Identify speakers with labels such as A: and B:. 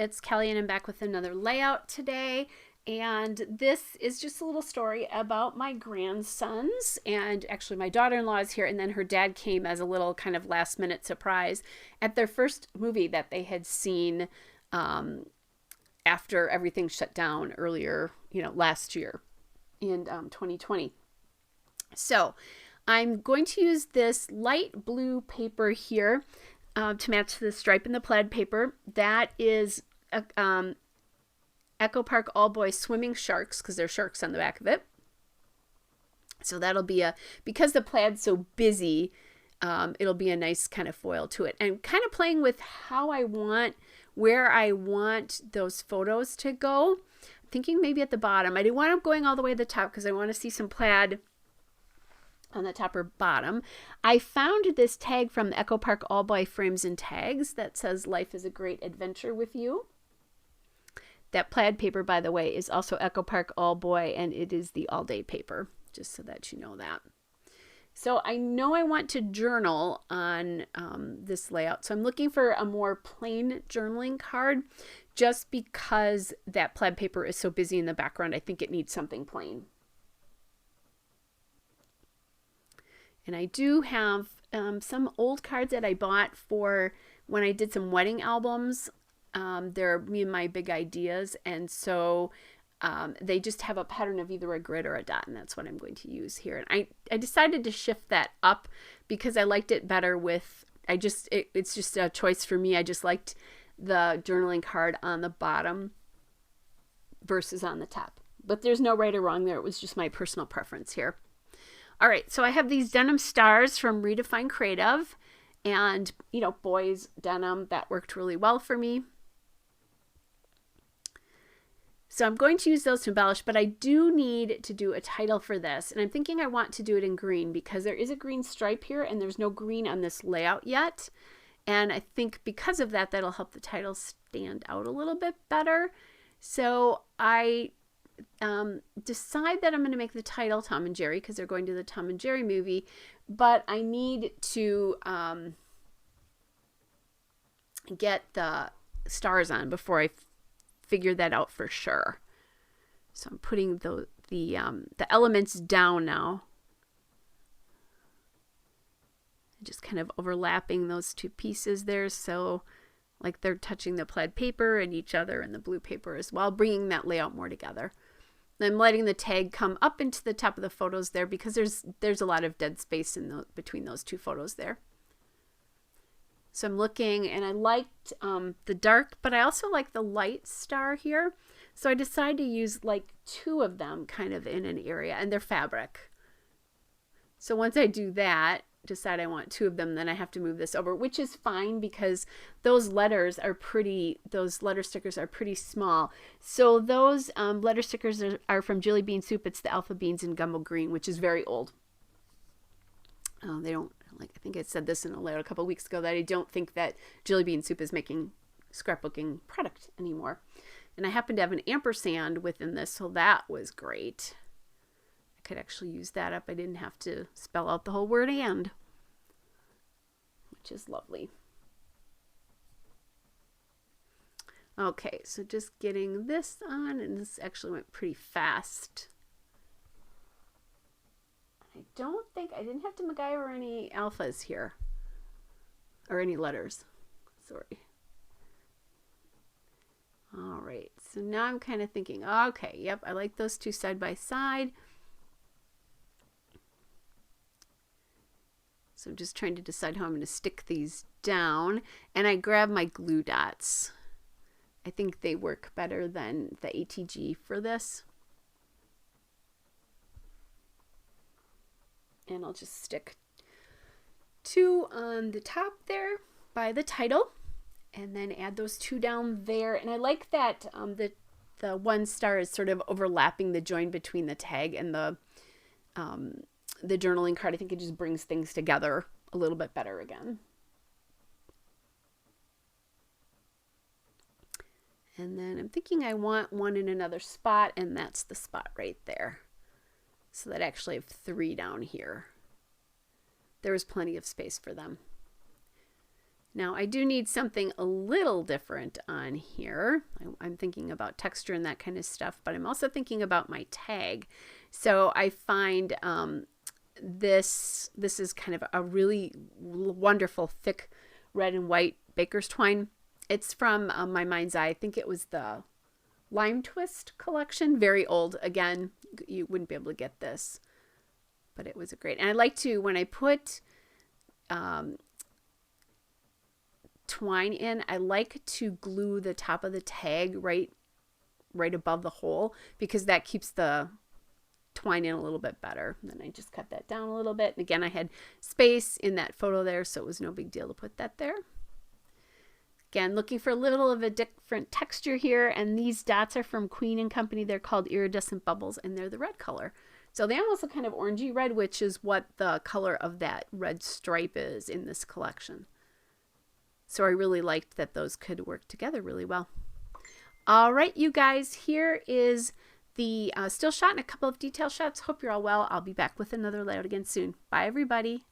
A: it's Kelly and I'm back with another layout today. And this is just a little story about my grandsons. And actually, my daughter in law is here, and then her dad came as a little kind of last minute surprise at their first movie that they had seen after everything shut down earlier, last year in 2020. So I'm going to use this light blue paper here to match the stripe in the plaid paper. That is Echo Park All Boys Swimming Sharks, because there's sharks on the back of it. So that'll be because the plaid's so busy, it'll be a nice kind of foil to it. And kind of playing with where I want those photos to go. I'm thinking maybe at the bottom. I didn't want them going all the way to the top because I want to see some plaid on the top or bottom. I found this tag from the Echo Park All Boy Frames and Tags that says "Life is a Great Adventure with You." That plaid paper, by the way, is also Echo Park All Boy, and it is the all-day paper, just so that you know that. So I know I want to journal on this layout, so I'm looking for a more plain journaling card, just because that plaid paper is so busy in the background. I think it needs something plain. And I do have some old cards that I bought for when I did some wedding albums. They're me and my big ideas, and so they just have a pattern of either a grid or a dot, and that's what I'm going to use here. And I decided to shift that up because I liked it better with, it's just a choice for me. I just liked the journaling card on the bottom versus on the top. But there's no right or wrong there. It was just my personal preference here. All right, so I have these denim stars from Redefine Creative, and, boys denim, that worked really well for me. So I'm going to use those to embellish, but I do need to do a title for this. And I'm thinking I want to do it in green because there is a green stripe here and there's no green on this layout yet. And I think because of that, that'll help the title stand out a little bit better. So I decide that I'm going to make the title Tom and Jerry because they're going to the Tom and Jerry movie. But I need to get the stars on before I figure that out for sure. So I'm putting the elements down now. Just kind of overlapping those two pieces there, so like they're touching the plaid paper and each other and the blue paper as well, bringing that layout more together. I'm letting the tag come up into the top of the photos there because there's a lot of dead space between those two photos there. So I'm looking, and I liked the dark, but I also like the light star here. So I decided to use like two of them kind of in an area, and they're fabric. So once I do that, decide I want two of them, then I have to move this over, which is fine because those letter stickers are pretty small. So those letter stickers are from Jelly Bean Soup. It's the Alpha Beans and Gumbo Green, which is very old. They don't, I think I said this in a layout a couple of weeks ago, that I don't think that Jelly Bean Soup is making scrapbooking product anymore. And I happen to have an ampersand within this, so that was great. I could actually use that up. I didn't have to spell out the whole word "and," which is lovely. Okay, so just getting this on, and this actually went pretty fast. I didn't have to MacGyver any alphas here, or any letters, sorry. All right, so now I'm kind of thinking, okay, yep, I like those two side by side. So I'm just trying to decide how I'm going to stick these down, and I grab my glue dots. I think they work better than the ATG for this. And I'll just stick two on the top there by the title, and then add those two down there. And I like that the one star is sort of overlapping the join between the tag and the journaling card. I think it just brings things together a little bit better again. And then I'm thinking I want one in another spot, and that's the spot right there. So that I actually have three down here. There was plenty of space for them. Now I do need something a little different on here. I'm thinking about texture and that kind of stuff, but I'm also thinking about my tag. So I find this is kind of a really wonderful thick red and white baker's twine. It's from my mind's eye. I think it was the Lime Twist collection. Very old. Again, you wouldn't be able to get this, but it was a great. And I like to, when I put twine in, I like to glue the top of the tag right above the hole, because that keeps the twine in a little bit better. And then I just cut that down a little bit. And again, I had space in that photo there, so it was no big deal to put that there. Again, looking for a little of a different texture here, and these dots are from Queen & Company. They're called Iridescent Bubbles, and they're the red color. So they almost look kind of orangey red, which is what the color of that red stripe is in this collection. So I really liked that those could work together really well. All right, you guys, here is the still shot and a couple of detail shots. Hope you're all well. I'll be back with another layout again soon. Bye, everybody.